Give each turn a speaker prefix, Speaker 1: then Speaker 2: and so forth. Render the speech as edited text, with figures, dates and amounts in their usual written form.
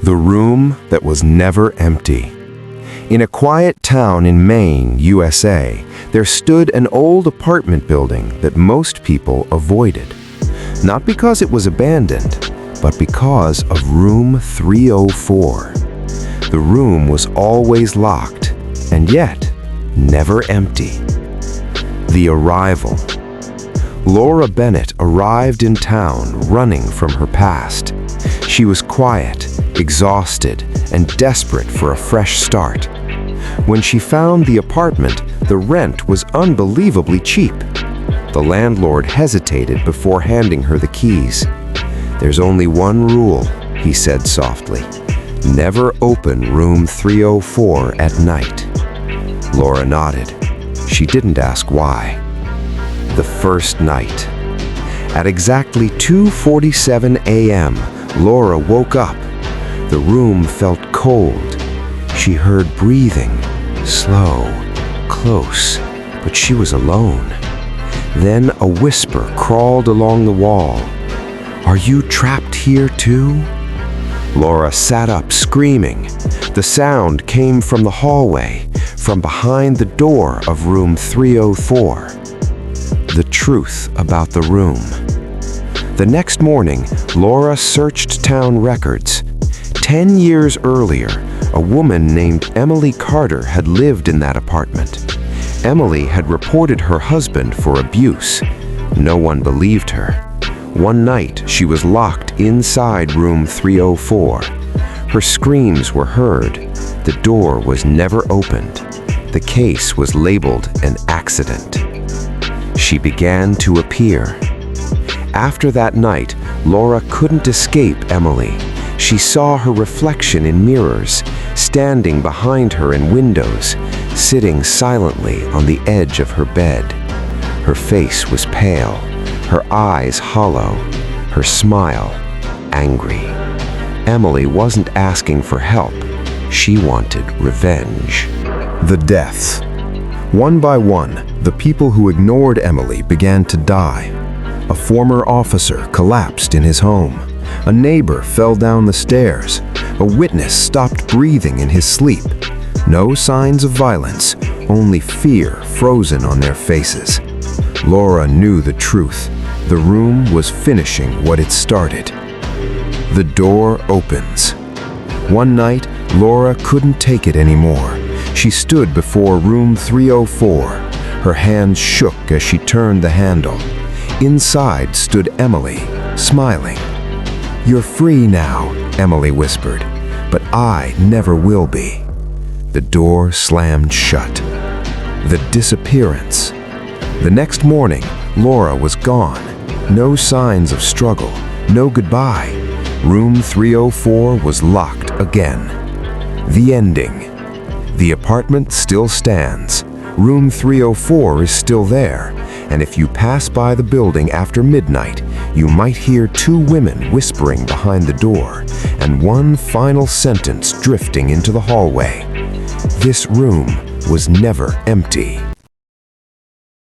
Speaker 1: The room that was never empty. In a quiet town in Maine, USA, there stood an old apartment building that most people avoided. Not because it was abandoned, but because of room 304. The room was always locked, and yet never empty. The arrival. Laura Bennett arrived in town running from her past. She was quiet, exhausted, and desperate for a fresh start. When she found the apartment, the rent was unbelievably cheap. The landlord hesitated before handing her the keys. "There's only one rule," he said softly. "Never open room 304 at night." Laura nodded. She didn't ask why. The first night. At exactly 2:47 a.m., Laura woke up. The room felt cold. She heard breathing, slow, close, but she was alone. Then a whisper crawled along the wall. "Are you trapped here too?" Laura sat up, screaming. The sound came from the hallway, from behind the door of room 304. The truth about the room. The next morning, Laura searched town records. 10 years earlier, a woman named Emily Carter had lived in that apartment. Emily had reported her husband for abuse. No one believed her. One night, she was locked inside room 304. Her screams were heard. The door was never opened. The case was labeled an accident. She began to appear. After that night, Laura couldn't escape Emily. She saw her reflection in mirrors, standing behind her in windows, sitting silently on the edge of her bed. Her face was pale, her eyes hollow, her smile angry. Emily wasn't asking for help. She wanted revenge. The deaths. One by one, the people who ignored Emily began to die. A former officer collapsed in his home. A neighbor fell down the stairs. A witness stopped breathing in his sleep. No signs of violence, only fear frozen on their faces. Laura knew the truth. The room was finishing what it started. The door opens. One night, Laura couldn't take it anymore. She stood before room 304. Her hands shook as she turned the handle. Inside stood Emily, smiling. "You're free now," Emily whispered, "but I never will be." The door slammed shut. The disappearance. The next morning, Laura was gone. No signs of struggle, no goodbye. Room 304 was locked again. The ending. The apartment still stands. Room 304 is still there, and if you pass by the building after midnight, you might hear two women whispering behind the door, and one final sentence drifting into the hallway. This room was never empty.